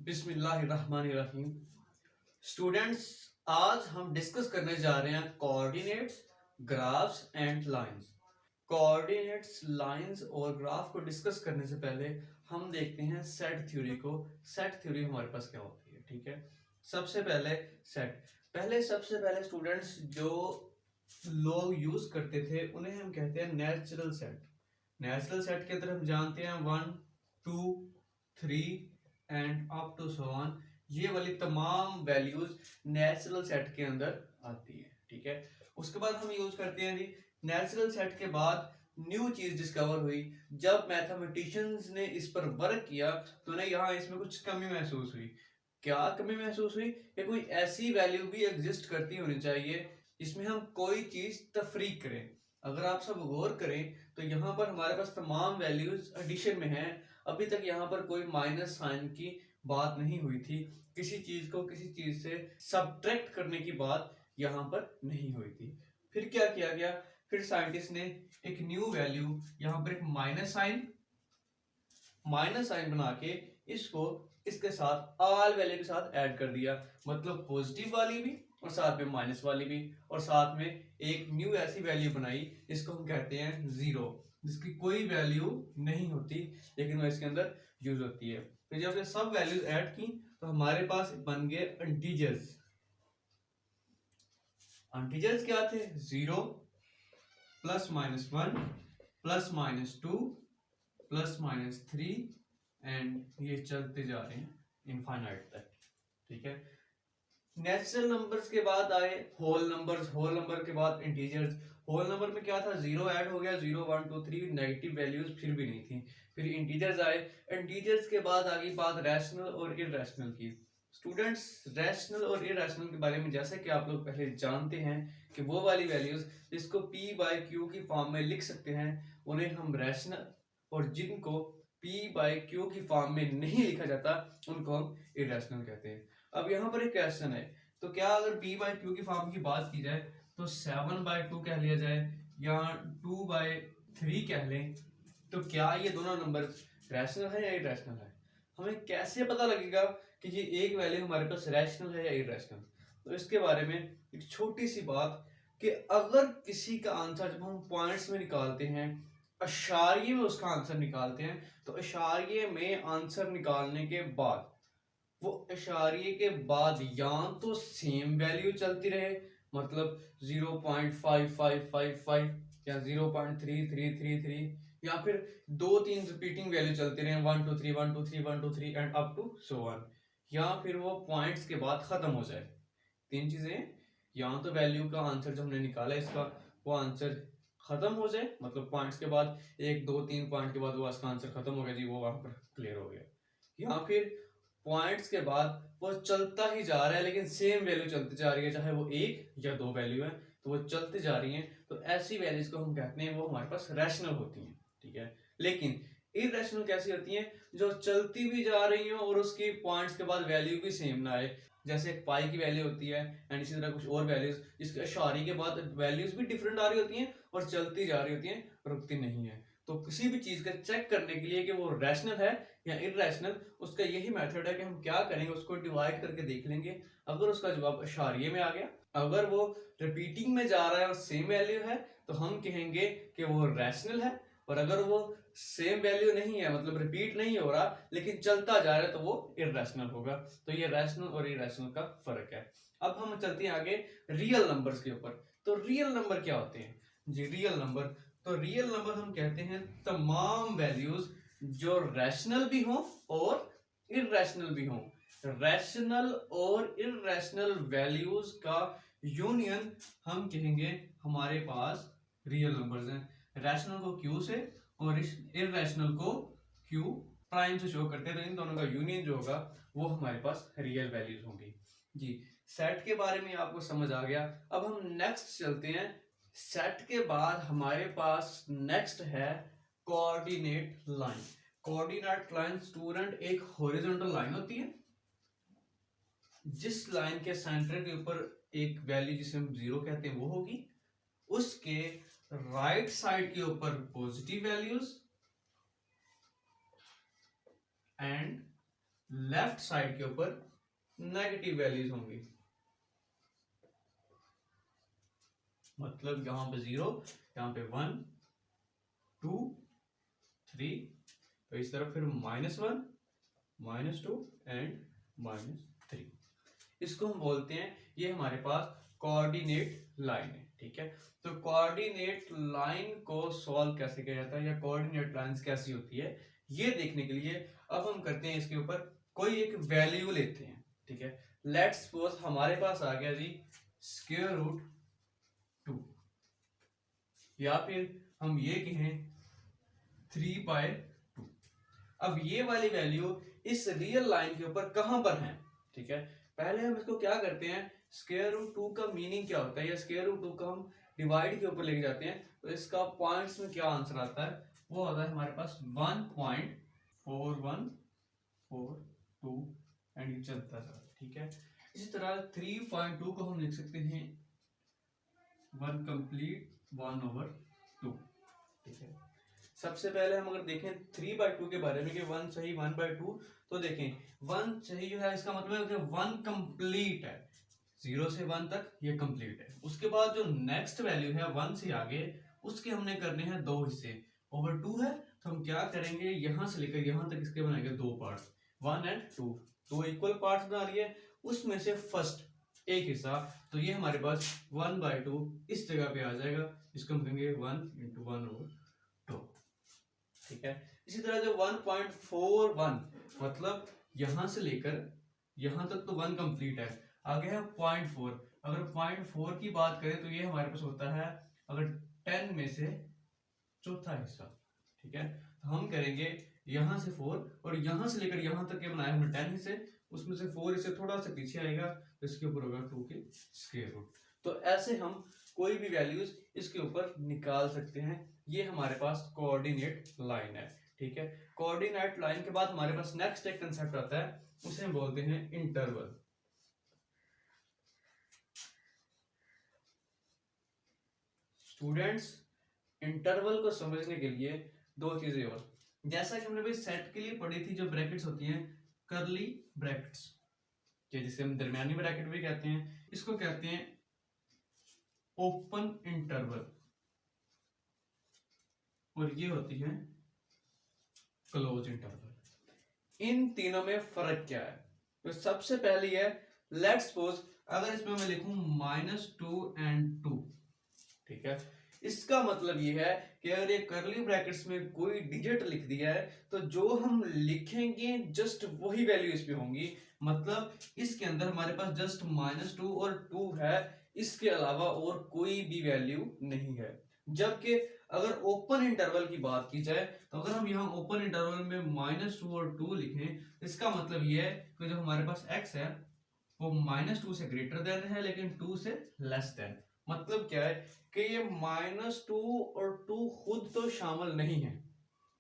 बिस्मिल्लाहिर्रहमानिर्रहीम। स्टूडेंट्स, आज हम डिस्कस करने जा रहे हैं coordinates, graphs and lines. Coordinates, lines और ग्राफ को डिस्कस करने से पहले हम देखते हैं सेट थ्योरी को। सेट थ्योरी हमारे पास क्या होती है, ठीक है। सबसे पहले सबसे पहले स्टूडेंट्स जो लोग यूज करते थे उन्हें हम कहते हैं नेचुरल सेट। नेचुरल सेट के अंदर हम जानते हैं 1, 2, 3 and up to so on. ये वाली तमाम वैल्यूज नेचुरल सेट के अंदर आती है, ठीक है। उसके बाद हम यूज करते हैं जी नेचुरल सेट के बाद न्यू चीज डिस्कवर हुई। जब मैथमेटिशियंस ने इस पर वर्क किया तो उन्हें यहाँ इसमें कुछ कमी महसूस हुई। क्या कमी महसूस हुई कि कोई ऐसी वैल्यू भी एग्जिस्ट करती होनी चाहिए जिसमें हम कोई चीज तफरीक करें। अगर आप सब गौर करें तो यहाँ पर हमारे पास तमाम वैल्यूज एडिशन में हैं। अभी तक यहाँ पर कोई माइनस साइन की बात नहीं हुई थी। किसी चीज को किसी चीज से सब्ट्रैक्ट करने की बात यहाँ पर नहीं हुई थी। फिर क्या किया गया, फिर साइंटिस्ट ने एक न्यू वैल्यू यहाँ पर एक माइनस साइन बना के इसको इसके साथ ऑल वैल्यू के साथ ऐड कर दिया। मतलब पॉजिटिव वाली भी और साथ में माइनस वाली भी, और साथ में एक न्यू ऐसी वैल्यू बनाई जिसको हम कहते हैं जीरो, जिसकी कोई वैल्यू नहीं होती लेकिन वो इसके अंदर यूज होती है। तो जब ये सब वैल्यूज ऐड की तो हमारे पास बन गए इंटीजर्स। इंटीजर्स क्या थे? 0 plus minus 1 plus minus 2 plus minus 3 and ये चलते जा रहे हैं इनफाइनाइट तक, ठीक है। नेचुरल नंबर्स के बाद आए होल नंबर्स। होल नंबर के बाद इंटीजर्स। होल नंबर में क्या था? 0 ऐड हो गया, 0 1 2 3, नेगेटिव वैल्यूज फिर भी नहीं थी। फिर इंटीजर्स आए। इंटीजर्स के बाद आ गई बात रैशनल और इरैशनल की। स्टूडेंट्स, रैशनल और इरैशनल के बारे में जैसे कि आप लोग पहले जानते हैं कि वो वाली वैल्यूज जिसको p बाय क्यू की फॉर्म में लिख सकते हैं उन्हें हम रैशनल, और जिनको p बाय क्यू की फॉर्म में नहीं लिखा जाता उनको हम इरैशनल कहते हैं। अब यहाँ पर एक क्वेश्चन है, तो क्या अगर p बाय क्यू की फॉर्म की बात की जाए तो 7 बाय 2 कह लिया जाए या 2 बाय 3 कह लें, तो क्या ये दोनों नंबर रैशनल है या इरैशनल है? हमें कैसे पता लगेगा कि ये एक वैल्यू हमारे पास रैशनल है या इरैशनल? तो इसके बारे में एक छोटी सी बात कि अगर किसी का आंसर जब हम पॉइंट्स में निकालते हैं, अशारिये में उसका आंसर निकालते हैं, तो अशारिये में आंसर निकालने के बाद वो अशारिये के बाद या तो सेम वैल्यू चलती रहे, मतलब 0.5555 या 0.3333, या फिर 2-3 रिपीटिंग वैल्यू चलती रहे, 1 2 3 1 2 3 1 2 3 and up to so on, या फिर वो पॉइंट्स के बाद खत्म हो जाए। तीन चीजें, या तो वैल्यू का आंसर जो हमने निकाला इसका वो आंसर खत्म हो जाए, मतलब पॉइंट्स के बाद 1 2 3 पॉइंट के बाद वो इसका आंसर खत्म हो गया जी, वो वहां पर क्लियर हो गया, या फिर पॉइंट्स के बाद वो चलता ही जा रहा है लेकिन सेम वैल्यू चलती जा रही है, चाहे वो एक या दो वैल्यू है तो वो चलती जा रही हैं, तो ऐसी वैल्यूज को हम कहते हैं वो हमारे पास रैशनल होती हैं, ठीक है। लेकिन इरैशनल कैसी होती हैं? जो चलती भी जा रही हो और उसकी पॉइंट्स के बाद वैल्यू भी सेम ना आए। जैसे एक पाई की वैल्यू होती है एंड इसी तरह कुछ और वैल्यूज जिसके अशारी के बाद वैल्यूज भी डिफरेंट आ रही होती हैं और चलती जा रही होती हैं, रुकती नहीं है। तो किसी भी चीज का चेक करने के लिए कि वो रैशनल है या इरैशनल, उसका यही मेथड है कि हम क्या करेंगे, उसको डिवाइड करके देख लेंगे। अगर उसका जवाब अशारिये में आ गया, अगर वो रिपीटिंग में जा रहा है और सेम वैल्यू है, तो हम कहेंगे कि वो रैशनल है। और अगर वो सेम वैल्यू नहीं है, मतलब रिपीट नहीं हो रहा लेकिन चलता जा रहा है, तो वो इरैशनल होगा। तो ये रैशनल और इरैशनल का फर्क है। अब हम चलते हैं आगे रियल नंबर्स के ऊपर। तो रियल नंबर क्या होते हैं जी? रियल नंबर, तो रियल नंबर हम कहते हैं तमाम वैल्यूज जो रैशनल भी हों और इरैशनल भी हों। रैशनल और इरैशनल वैल्यूज का यूनियन हम कहेंगे हमारे पास रियल नंबर्स हैं। रैशनल को क्यू से और इरैशनल को क्यू प्राइम से शो करते हैं, तो इन दोनों का यूनियन जो होगा वो हमारे पास रियल वैल्यूज होंगी जी। सेट के बारे में आपको समझ आ गया। अब हम नेक्स्ट चलते हैं। सेट के बाद हमारे पास नेक्स्ट है coordinate line. Coordinate line student एक हॉरिजॉन्टल लाइन होती है जिस लाइन के सेंटर के ऊपर एक वैल्यू जिसे हम 0 कहते हैं वो होगी, उसके राइट साइड के ऊपर positive values and left side के ऊपर नेगेटिव वैल्यूज होंगी, मतलब यहां पे 0, यहां पे 1, 2, 3, तो इस तरफ फिर -1, -2 एंड -3। इसको हम बोलते हैं, ये हमारे पास कोऑर्डिनेट लाइन है, ठीक है। तो कोऑर्डिनेट लाइन को सॉल्व कैसे किया जाता है या कोऑर्डिनेट लाइंस कैसी होती है, ये देखने के लिए अब हम करते हैं इसके ऊपर कोई एक वैल्यू लेते हैं, ठीक है। लेट्स सपोज हमारे पास आ गया जी √2, या फिर हम ये कहें 3/2। अब ये वाली वैल्यू इस रियल लाइन के ऊपर कहां पर है, ठीक है। पहले हम इसको क्या करते हैं, √2 का मीनिंग क्या होता है, या √2 को हम डिवाइड के ऊपर लेके जाते हैं, तो इसका पॉइंट्स में क्या आंसर आता है, वो आता है हमारे पास 1.4142 एंड ये चलता है, ठीक है। इसी तरह 3.2 को हम लिख सकते हैं 1 कंप्लीट 1/2, ठीक है। सबसे पहले हम अगर देखें 3/2 के बारे में कि 1 सही 1/2, तो देखें 1 सही जो है इसका मतलब है 1 कंप्लीट है, 0 से 1 तक ये कंप्लीट है। उसके बाद जो नेक्स्ट वैल्यू है 1 से आगे, उसके हमने करने हैं 2 हिस्से, ओवर 2 है तो हम क्या करेंगे, यहां से लेकर यहां तक इसके बनाएंगे 2 पार्ट्स, 1 एंड 2, 2 इक्वल पार्ट्स बना लिए, उसमें से फर्स्ट एक हिस्सा, तो ये हमारे पास 1/2 इस जगह पे आ जाएगा, इसको हम कहेंगे 1 × 1/2, ठीक है। इसी तरह जो 1.41, मतलब यहां से लेकर यहां तक तो 1 कंप्लीट है, आगे है 0.4, अगर 0.4 की बात करें तो ये हमारे पास होता है अगर 10 में से चौथा हिस्सा, ठीक है। तो हम करेंगे यहां से 4 और यहां से लेकर यहां तक के बनाया हमने 10 हिस्से, उसमें से 4 हिस्से थोड़ा सा पीछे आएगा, तो इसके ऊपर होगा 2 के स्क्वायर रूट। तो ऐसे हम कोई भी वैल्यूज इसके ऊपर निकाल सकते हैं, ये हमारे पास कोऑर्डिनेट लाइन है, ठीक है। कोऑर्डिनेट लाइन के बाद हमारे पास नेक्स्ट एक कंसेप्ट आता है, उसे हम बोलते हैं इंटरवल। स्टूडेंट्स, इंटरवल को समझने के लिए 2 चीजें और, जैसा कि हमने भी सेट के लिए पढ़ी थी, जो ब्रैकेट्स होती हैं करली ब्रैकेट्स, जिसे हम दरमियानी ब्रैकेट भी कहते हैं, इसको कहते हैं ओपन इंटरवल, और ये होती है क्लोज इंटरवल। इन तीनों में फर्क क्या है, तो सबसे पहली है, लेट्स सपोज अगर इसमें मैं लिखूं -2 एंड 2, ठीक है, इसका मतलब ये है कि अगर ये करली ब्रैकेट्स में कोई डिजिट लिख दिया है, तो जो हम लिखेंगे जस्ट वही वैल्यू इसमें होंगी, मतलब इसके अंदर हमारे पास जस्ट -2 और 2 है, इसके अलावा और कोई भी वैल्यू नहीं है। जबकि अगर ओपन इंटरवल की बात की जाए, तो अगर हम यहाँ ओपन इंटरवल में -2 और 2 लिखें, इसका मतलब ये है कि जो हमारे पास x है वो -2 से ग्रेटर देन है लेकिन 2 से लेस देन। मतलब क्या है कि ये -2 और 2 खुद तो शामिल नहीं है,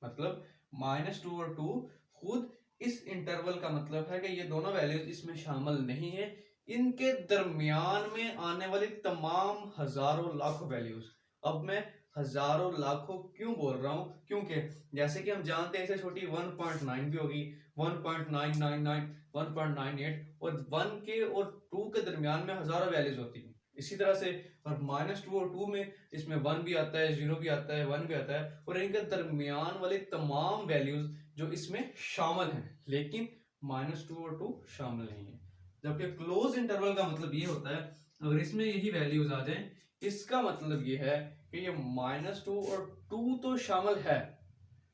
मतलब -2 और 2 खुद इस इंटरवल का मतलब है कि ये दोनों वैल्यूज इसमें शामिल नहीं है, इनके दरमियान में आने वाली तमाम हजारों लाखों वैल्यूज। अब मैं हजारों लाखों क्यों बोल रहा हूं, क्योंकि जैसे कि हम जानते हैं इससे छोटी 1.9 भी होगी, 1.999, 1.98, और 1 के और 2 के दरमियान में हजारों वैल्यूज होती हैं। इसी तरह से और -2 और 2 में इसमें 1 भी आता है, 0 भी आता है, 1 भी आता है, और इनके दरमियान वाली तमाम वैल्यूज जो इसमें शामिल हैं, लेकिन -2 और 2 शामिल नहीं है। जबकि क्लोज इंटरवल का मतलब ये होता है अगर इसमें यही वैल्यूज आ जाएं, इसका मतलब ये है कि ये -2 और 2 तो शामिल है,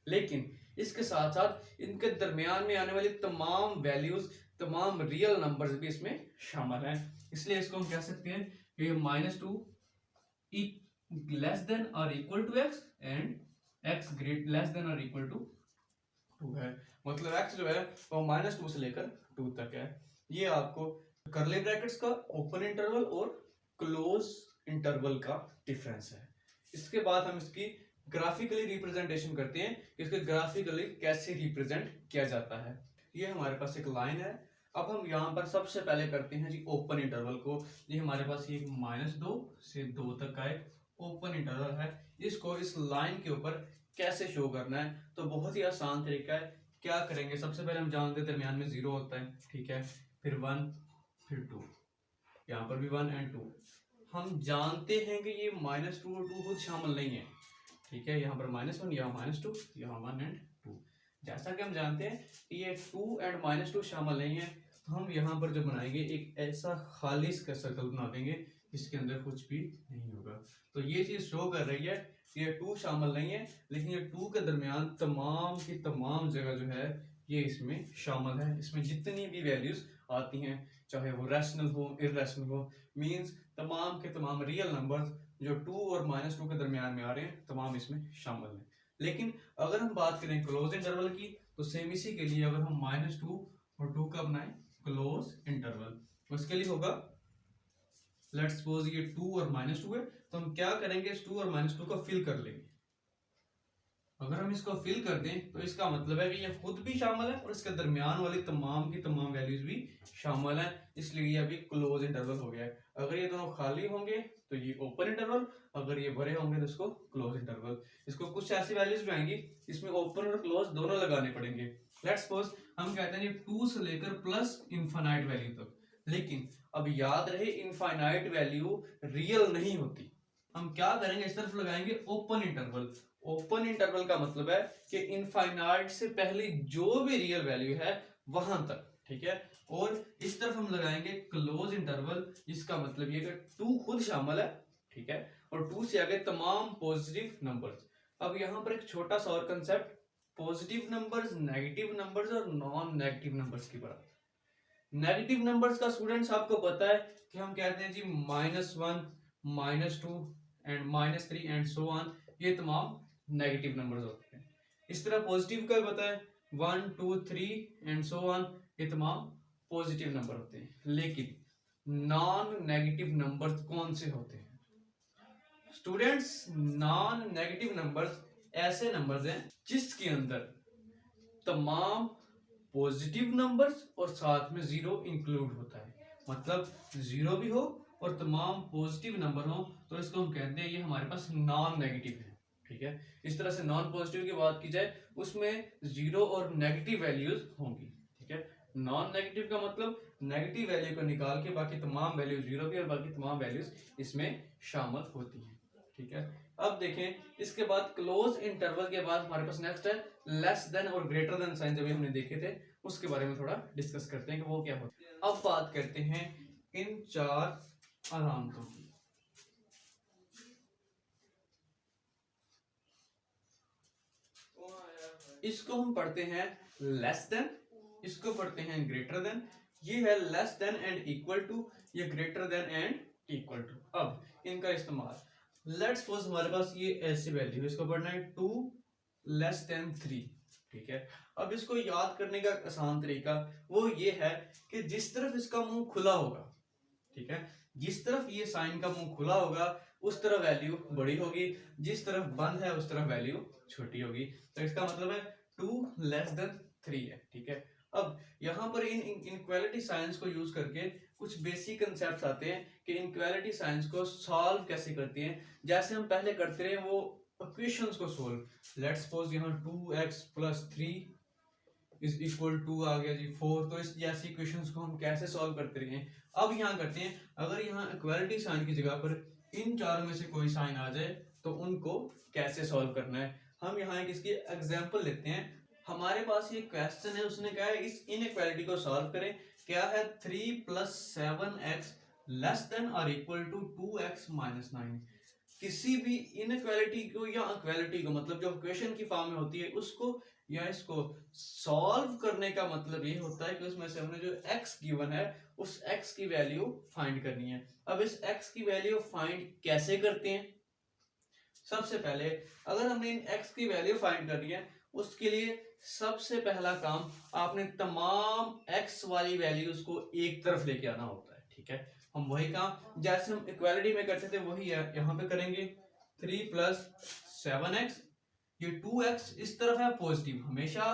लेकिन इसके साथ साथ इनके दरमियान में आने वाली तमाम वैल्यूज, तमाम रियल नंबर्स भी इसमें शामिल हैं। इसलिए इसको हम कह सकते हैं कि -2 लेस देन और equal to x and x great less than और इक्वल टू 2 है, मतलब x जो है वो -2 से लेकर 2 तक है। ये आपको करली ब्रैकेट्स का ओपन इंटरवल और क्लोज इंटरवल का डिफरेंस है। इसके बाद हम इसकी ग्राफिकली रिप्रेजेंटेशन करते हैं कि इसको ग्राफिकली कैसे रिप्रेजेंट किया जाता है। ये हमारे पास एक लाइन है, अब हम यहाँ पर सबसे पहले करते हैं जी ओपन इंटरवल को। ये हमारे पास ये -2 से 2 तक का एक ओपन इंटरवल है, इसको इस लाइन के ऊपर कैसे शो करना है, तो बहुत ही आसान तरीका है क्या करेंगे, सबसे पहले हम जानते हैं दरमियान में 0 होता है, ठीक है, फिर 1 फिर 2, यहाँ पर भी 1 एंड 2। हम जानते हैं कि ये -2 और 2 खुद शामिल नहीं है, ठीक है, यहाँ पर -1 यहाँ -2 यहाँ 1 एंड 2। जैसा कि हम जानते हैं कि ये 2 एंड -2 शामिल नहीं है, तो हम यहाँ पर जो बनाएंगे एक ऐसा खालिश का सर्कल बना देंगे जिसके अंदर कुछ भी नहीं होगा। तो ये चीज़ शो कर रही है कि ये 2 शामिल नहीं है, लेकिन ये 2 के दरमियान तमाम की तमाम जगह जो है ये इसमें शामिल है। इसमें जितनी भी वैल्यूज आती हैं, चाहे वो रैशनल हो इररेशनल हो, मींस तमाम के तमाम रियल नंबर्स जो 2 और -2 के दरमियान में आ रहे हैं तमाम इसमें शामिल हैं। लेकिन अगर हम बात करें क्लोज इंटरवल की, तो सेम इसी के लिए अगर हम -2 और 2 का बनाएं क्लोज इंटरवल, उसके लिए होगा लेट्स सपोज ये 2 और -2 है, तो हम क्या करेंगे, इस 2 और -2 को फिल कर लेंगे। अगर हम इसको फिल कर दें तो इसका मतलब है कि ये खुद भी शामिल है और इसके दरमियान वाली तमाम की तमाम वैल्यूज भी शामिल हैं, इसलिए ये अभी क्लोज इंटरवल हो गया है। अगर ये दोनों खाली होंगे तो ये ओपन इंटरवल, अगर ये भरे होंगे तो इसको क्लोज इंटरवल। इसको कुछ ऐसी वैल्यूज भी आएंगी इसमें ओपन और क्लोज दोनों लगाने पड़ेंगे। लेट्स सपोज हम कहते हैं ये 2 से लेकर प्लस इनफाइनाइट वैल्यू तक, लेकिन अब याद रहे इनफाइनाइट वैल्यू रियल नहीं होती। हम क्या करेंगे, इस तरफ लगाएंगे ओपन इंटरवल। ओपन इंटरवल का मतलब है कि इनफाइनाइट से पहले जो भी रियल वैल्यू है वहां तक, ठीक है, और इस तरफ हम लगाएंगे क्लोज इंटरवल, जिसका मतलब ये कि 2 खुद शामिल है, ठीक है, और 2 से आगे तमाम पॉजिटिव नंबर्स। अब यहाँ पर एक छोटा सा और concept, positive numbers, negative numbers और नॉन नेगेटिव नंबर्स की बात। नेगेटिव नंबर्स का स्टूडेंट्स आपको पता है कि हम कहते हैं जी -1 -2 एंड -3 एंड सो ऑन, ये तमाम नेगेटिव नंबर्स होते हैं। इस तरह पॉजिटिव का भी पता है 1 2 3 एंड सो ऑन, ये तमाम पॉजिटिव नंबर होते हैं। लेकिन नॉन नेगेटिव नंबर्स कौन से होते हैं स्टूडेंट्स? नॉन नेगेटिव नंबर्स ऐसे नंबर्स हैं जिसके अंदर तमाम पॉजिटिव नंबर्स और साथ में 0 इंक्लूड होता है, मतलब 0 भी हो और तमाम पॉजिटिव नंबर हो, तो इसको हम कहते हैं ये हमारे पास नॉन नेगेटिव है, ठीक है। इस तरह से नॉन पॉजिटिव की बात की जाए उसमें 0 और नेगेटिव वैल्यूज होंगी, ठीक है। नॉन नेगेटिव का मतलब नेगेटिव वैल्यू को निकाल के बाकी तमाम वैल्यूज 0 भी और बाकी तमाम वैल्यूज इसमें शामिल होती हैं, ठीक है। अब देखें इसके बाद क्लोज इंटरवल के बाद हमारे पास नेक्स्ट है लेस देन और ग्रेटर देन साइन, जब हमने देखे थे उसके बारे में थोड़ा डिस्कस करते हैं कि वो क्या होता है। अब बात करते हैं इन 4 अलामतों की। इसको हम पढ़ते हैं लेस देन, इसको पढ़ते हैं ग्रेटर देन, ये है less than and equal to, ये greater than and equal to. अब इनका इस्तेमाल, लेट्स सपोज हमारे पास ये ऐसी वैल्यू, इसको पढ़ना है 2 लेस देन 3, ठीक है। अब इसको याद करने का आसान तरीका वो ये है कि जिस तरफ इसका मुंह खुला होगा, ठीक है, जिस तरफ ये साइन का मुंह खुला होगा उस तरफ वैल्यू बड़ी होगी, जिस तरफ बंद है उस तरफ वैल्यू छोटी होगी। तो इसका मतलब है 2 लेस देन 3 है, ठीक है। अब यहाँ पर इन इनइक्वालिटी साइंस को यूज करके कुछ बेसिक कंसेप्ट्स आते हैं कि इनइक्वालिटी साइंस को सॉल्व कैसे करते हैं, जैसे हम पहले करते रहे वो इक्वेशंस को सोल्व। लेट्स सपोज यहाँ 2x + 3 इज इक्वल टू आ गया जी 4, तो इस जैसी इक्वेशंस को हम कैसे सॉल्व करते रहे हैं। अब यहाँ करते हैं, अगर यहाँ इक्वालिटी साइन की जगह पर इन चारों में से कोई साइन आ जाए तो उनको कैसे सॉल्व करना है। हम यहाँ एक इसकी एग्जांपल लेते हैं। हमारे पास ये क्वेश्चन है, उसने कहा है इस इनइक्वालिटी को सॉल्व करें। क्या है 3 + 7x लेस देन और इक्वल टू 2x - 9। किसी भी इनइक्वालिटी को या इक्वालिटी को, मतलब जो इक्वेशन की फॉर्म में होती है उसको या इसको सॉल्व करने का मतलब ये होता है कि उसमें से हमने जो x गिवन है उस x की वैल्यू फाइंड करनी है। अब इस x की वैल्यू फाइंड कैसे करते हैं? सबसे पहले अगर हमने इन x की वैल्यू फाइंड करनी है उसके लिए सबसे पहला काम आपने तमाम x वाली वैल्यूज को एक तरफ लेके आना होता है, ठीक है। हम वही काम जैसे हम इक्वालिटी में करते थे वही है यहाँ पे करेंगे। 3 + 7x, ये 2x इस तरफ है पॉजिटिव, हमेशा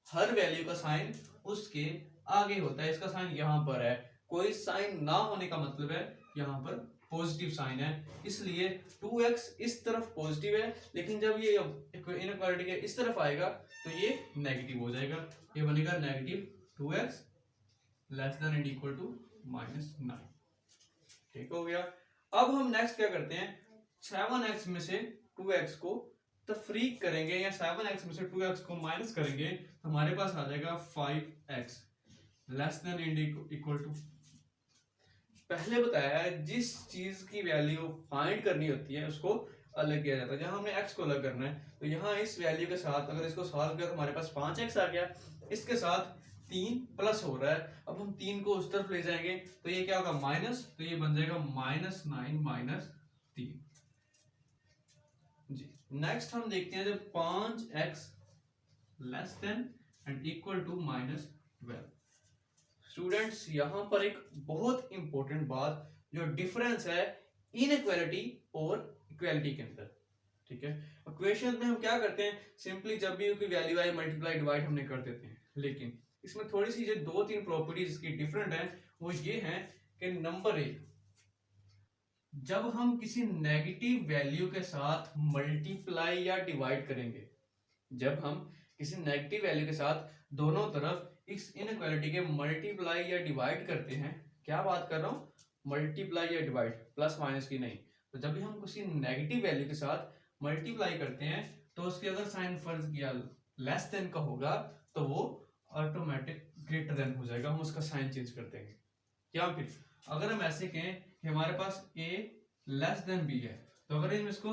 हर वैल्यू का साइन उसके आगे होता है, इसका साइन यहाँ पर है, कोई साइन ना होने का मतलब है यहाँ पर पॉजिटिव साइन है, इसलिए 2x इस तरफ पॉजिटिव है, लेकिन जब ये इनइक्वालिटी के इस तरफ आएगा तो ये नेगेटिव हो जाएगा, ये बनेगा -2x less than and equal to -9। ठीक हो गया। अब हम नेक्स्ट क्या करते हैं, 7x में से 2x को तफरीक करेंगे या 7x में से 2x को माइनस करेंगे तो हमारे पास आ जाएगा 5x less than and equal to, पहले बताया है जिस चीज की वैल्यू फाइंड करनी होती है उसको अलग किया जाता है। जहां हमने x को अलग करना है तो यहाँ इस वैल्यू के साथ अगर इसको सॉल्व किया तो हमारे पास 5x आ गया, इसके साथ 3 प्लस हो रहा है, अब हम 3 को उस तरफ ले जाएंगे तो ये क्या होगा माइनस, तो ये बन जाएगा -9 -3 जी। नेक्स्ट हम देखते हैं जब 5x less than and equal to -12। Students यहां पर एक बहुत इंपॉर्टेंट बात, जो डिफरेंस है इनइक्वालिटी और इक्वालिटी के अंदर, ठीक है। इक्वेशन में हम क्या करते हैं, सिंपली जब भी कोई वैल्यू आए मल्टीप्लाई डिवाइड हमने कर देते हैं, लेकिन इसमें थोड़ी सी जो 2-3 प्रॉपर्टीज इसकी डिफरेंट है वो ये है कि नंबर 1, जब हम किसी नेगेटिव वैल्यू के साथ मल्टीप्लाई या डिवाइड करेंगे, जब हम किसी नेगेटिव वैल्यू के साथ दोनों तरफ इस इनइक्वालिटी के मल्टीप्लाई या डिवाइड करते हैं, क्या बात कर रहा हूं मल्टीप्लाई या डिवाइड, प्लस माइनस की नहीं, तो जब भी हम किसी नेगेटिव वैल्यू के साथ मल्टीप्लाई करते हैं तो उसके अगर साइन फर्ज किया लेस देन का होगा तो वो ऑटोमेटिक ग्रेटर देन हो जाएगा, हम उसका साइन चेंज कर देंगे। या फिर अगर हम ऐसे कहें कि हमारे पास a लेस देन b है, तो अगर हम इसको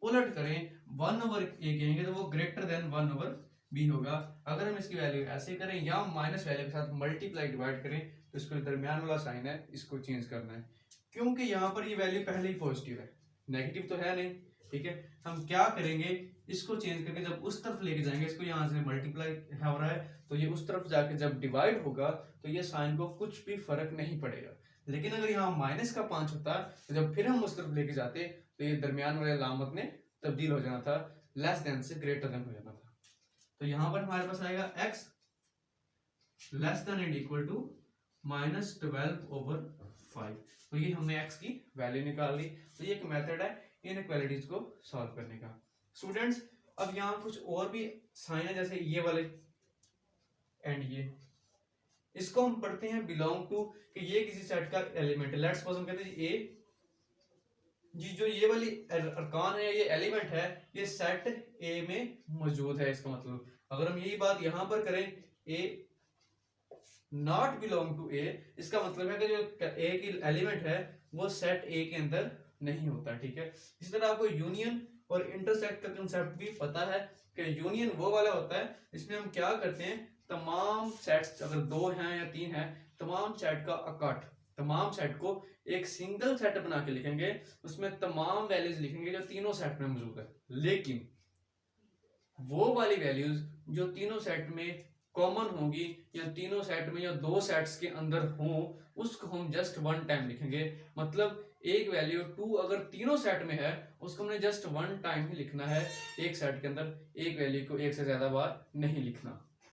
उलट करें 1/a कहेंगे तो वो ग्रेटर देन 1/b होगा। अगर हम इसकी वैल्यू ऐसे करें या माइनस वैल्यू के साथ मल्टीप्लाई डिवाइड करें तो इसको दरमियान वाला साइन है इसको चेंज करना है, क्योंकि यहाँ पर ये वैल्यू पहले ही पॉजिटिव है, नेगेटिव तो है नहीं, ठीक है। हम क्या करेंगे, इसको चेंज करके जब उस तरफ लेके जाएंगे, इसको यहाँ से मल्टीप्लाई हो रहा है तो ये उस तरफ जाके जब डिवाइड होगा तो ये साइन को कुछ भी फर्क नहीं पड़ेगा। लेकिन अगर यहाँ -5 होता तो जब फिर हम उस तरफ लेके जाते तो ये दरमियान वाले अलामत में तब्दील हो जाना था, लेस देन से ग्रेटर देन हो जाना था। तो यहाँ पर हमारे पास आएगा x less than and equal to -12/5, तो ये हमने x की वैल्यू निकाल ली। तो ये एक मेथड है इनइक्वालिटीज को सॉल्व करने का। स्टूडेंट्स अब यहाँ कुछ और भी साइन है, जैसे ये वाले एंड ये, इसको हम पढ़ते हैं बिलोंग टू, कि ये किसी सेट का एलिमेंट है। लेट्स सपोज हम कहते हैं ए जी, जो ये वाली अरकान है ये एलिमेंट है, ये सेट ए में मौजूद है। इसका मतलब अगर हम यही बात यहां पर करें ए नॉट बिलोंग टू ए, इसका मतलब है कि जो ए की एलिमेंट है वो सेट ए के अंदर नहीं होता, ठीक है। इसी तरह आपको यूनियन और इंटरसेक्ट का कंसेप्ट भी पता है कि यूनियन वो वाला होता है इसमें हम क्या करते हैं, तमाम सेट्स अगर 2 हैं या 3 हैं, तमाम सेट का इकट्ठ, तमाम सेट को एक सिंगल सेट बना के लिखेंगे, उसमें तमाम वैल्यूज लिखेंगे जो तीनों सेट में मौजूद है। लेकिन वो वाली वैल्यूज जो तीनों सेट में कॉमन होंगी या तीनों सेट में या 2 सेट्स के अंदर हो, उसको हम जस्ट 1 टाइम लिखेंगे। मतलब एक वैल्यू 2 अगर तीनों सेट में है उसको हमने जस्ट 1 टाइम ही लिखना है एक सेट के अंदर, एक वैल्यू को एक से ज्यादा बार नहीं लिखना।